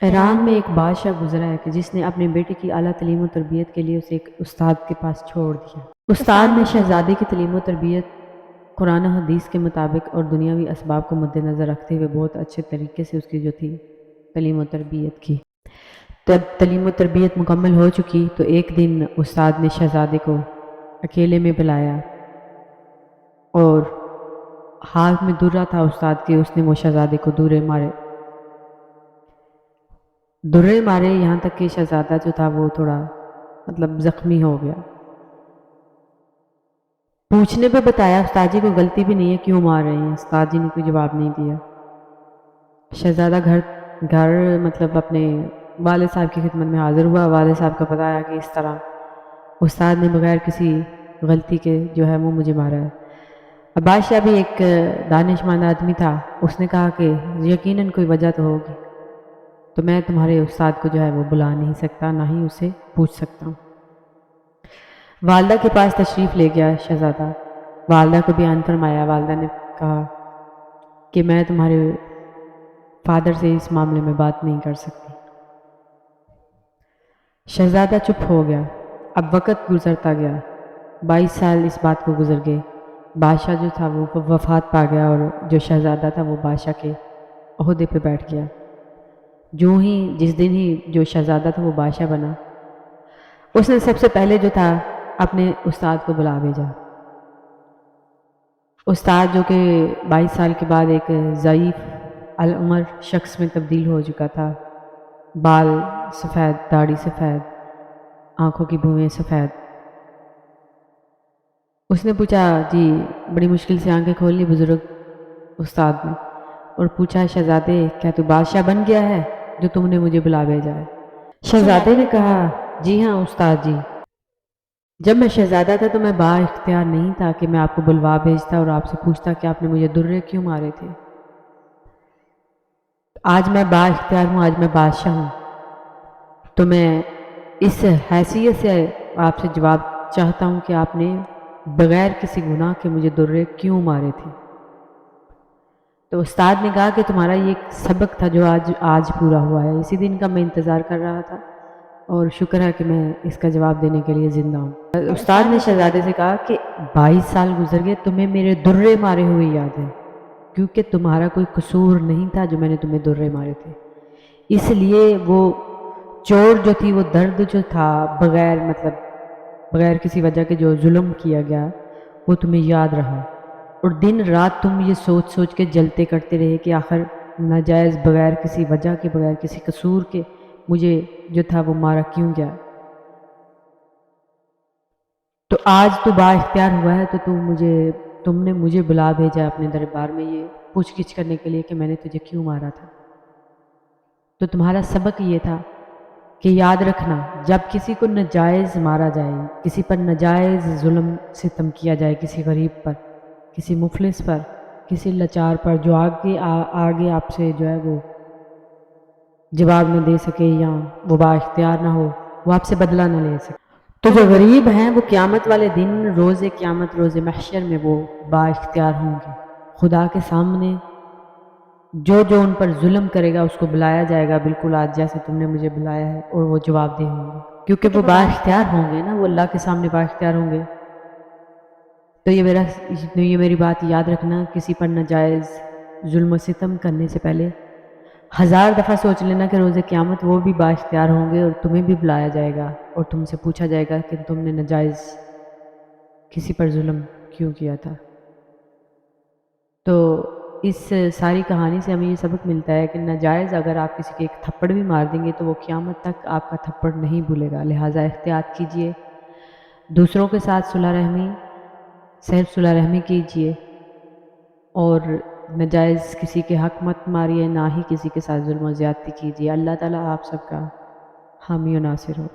ایران میں ایک بادشاہ گزرا ہے کہ جس نے اپنے بیٹے کی اعلیٰ تعلیم و تربیت کے لیے اسے ایک استاد کے پاس چھوڑ دیا۔ استاد نے شہزادے کی تعلیم و تربیت قرآن و حدیث کے مطابق اور دنیاوی اسباب کو مد نظر رکھتے ہوئے بہت اچھے طریقے سے اس کی جو تھی تعلیم و تربیت کی۔ جب تعلیم و تربیت مکمل ہو چکی تو ایک دن استاد نے شہزادے کو اکیلے میں بلایا اور ہاتھ میں درہ تھا استاد کے، اس نے وہ شہزادے کو درے مارے یہاں تک کہ شہزادہ جو تھا وہ تھوڑا زخمی ہو گیا۔ پوچھنے پہ بتایا استاد جی کو غلطی بھی نہیں ہے، کیوں مار رہے ہیں؟ استاد جی نے کوئی جواب نہیں دیا۔ شہزادہ گھر اپنے والد صاحب کی خدمت میں حاضر ہوا، والد صاحب کا بتایا کہ اس طرح استاد نے بغیر کسی غلطی کے جو ہے وہ مجھے مارا ہے۔ اب بادشاہ بھی ایک دانش مند آدمی تھا، اس نے کہا کہ یقیناً کوئی وجہ تو ہوگی، تو میں تمہارے استاد کو جو ہے وہ بلا نہیں سکتا، نہ ہی اسے پوچھ سکتا ہوں۔ والدہ کے پاس تشریف لے گیا شہزادہ، والدہ کو بیان فرمایا۔ والدہ نے کہا کہ میں تمہارے فادر سے اس معاملے میں بات نہیں کر سکتی۔ شہزادہ چپ ہو گیا۔ اب وقت گزرتا گیا، 22 سال اس بات کو گزر گئے۔ بادشاہ جو تھا وہ وفات پا گیا اور جو شہزادہ تھا وہ بادشاہ کے عہدے پہ بیٹھ گیا۔ جس دن ہی جو شہزادہ تھا وہ بادشاہ بنا، اس نے سب سے پہلے جو تھا اپنے استاد کو بلا بھیجا۔ استاد جو کہ 22 سال کے بعد ایک ضعیف العمر شخص میں تبدیل ہو چکا تھا، بال سفید، داڑھی سفید، آنکھوں کی بھویں سفید۔ اس نے پوچھا، جی بڑی مشکل سے آنکھیں کھول لی بزرگ استاد نے، اور پوچھا، شہزادے کیا تو بادشاہ بن گیا ہے جو تم نے مجھے بلا بھیجا ہے؟ شہزادے نے کہا، جی ہاں استاد جی، جب میں شہزادہ تھا تو میں با اختیار نہیں تھا کہ میں آپ کو بلوا بھیجتا اور آپ سے پوچھتا کہ آپ نے مجھے درے کیوں مارے تھے۔ آج میں با اختیار ہوں، آج میں بادشاہ ہوں، تو میں اس حیثیت سے آپ سے جواب چاہتا ہوں کہ آپ نے بغیر کسی گناہ کے مجھے درے کیوں مارے تھے؟ تو استاد نے کہا کہ تمہارا یہ ایک سبق تھا جو آج پورا ہوا ہے، اسی دن کا میں انتظار کر رہا تھا اور شکر ہے کہ میں اس کا جواب دینے کے لیے زندہ ہوں۔ استاد نے شہزادے سے کہا کہ 22 سال گزر گئے، تمہیں میرے درے مارے ہوئے یاد ہیں، کیونکہ تمہارا کوئی قصور نہیں تھا جو میں نے تمہیں درے مارے تھے، اس لیے وہ چور جو تھی، وہ درد جو تھا بغیر کسی وجہ کے جو ظلم کیا گیا وہ تمہیں یاد رہا، اور دن رات تم یہ سوچ سوچ کے جلتے کرتے رہے کہ آخر ناجائز بغیر کسی وجہ کے، بغیر کسی قصور کے مجھے جو تھا وہ مارا کیوں گیا۔ تو آج تو با اختیار ہوا ہے، تو تم نے مجھے بلا بھیجا اپنے دربار میں یہ پوچھ گچھ کرنے کے لیے کہ میں نے تجھے کیوں مارا تھا۔ تو تمہارا سبق یہ تھا کہ یاد رکھنا، جب کسی کو ناجائز مارا جائے، کسی پر ناجائز ظلم ستم کیا جائے، کسی غریب پر، کسی مفلس پر، کسی لاچار پر جو آگے آپ سے جو ہے وہ جواب نہ دے سکے یا وہ با اختیار نہ ہو، وہ آپ سے بدلہ نہ لے سکے، تو جو غریب ہیں وہ قیامت والے دن روز قیامت، روز محشر میں وہ با اختیار ہوں گے۔ خدا کے سامنے جو ان پر ظلم کرے گا اس کو بلایا جائے گا، بالکل آج جیسے تم نے مجھے بلایا ہے، اور وہ جواب دہ ہوں گے، کیونکہ وہ با اختیار ہوں گے نا، وہ اللہ کے سامنے با اختیار ہوں گے۔ تو یہ میری بات یاد رکھنا، کسی پر ناجائز ظلم و ستم کرنے سے پہلے 1000 دفعہ سوچ لینا کہ روز قیامت وہ بھی با اختیار ہوں گے اور تمہیں بھی بلایا جائے گا اور تم سے پوچھا جائے گا کہ تم نے ناجائز کسی پر ظلم کیوں کیا تھا۔ تو اس ساری کہانی سے ہمیں یہ سبق ملتا ہے کہ ناجائز اگر آپ کسی کے ایک تھپڑ بھی مار دیں گے تو وہ قیامت تک آپ کا تھپڑ نہیں بھولے گا، لہٰذا احتیاط کیجئے، دوسروں کے ساتھ صرف صلح رحمی کیجئے، اور ناجائز کسی کے حق مت ماریے، نہ ہی کسی کے ساتھ ظلم و زیادتی کیجیے۔ اللہ تعالیٰ آپ سب کا حامی و ناصر ہو۔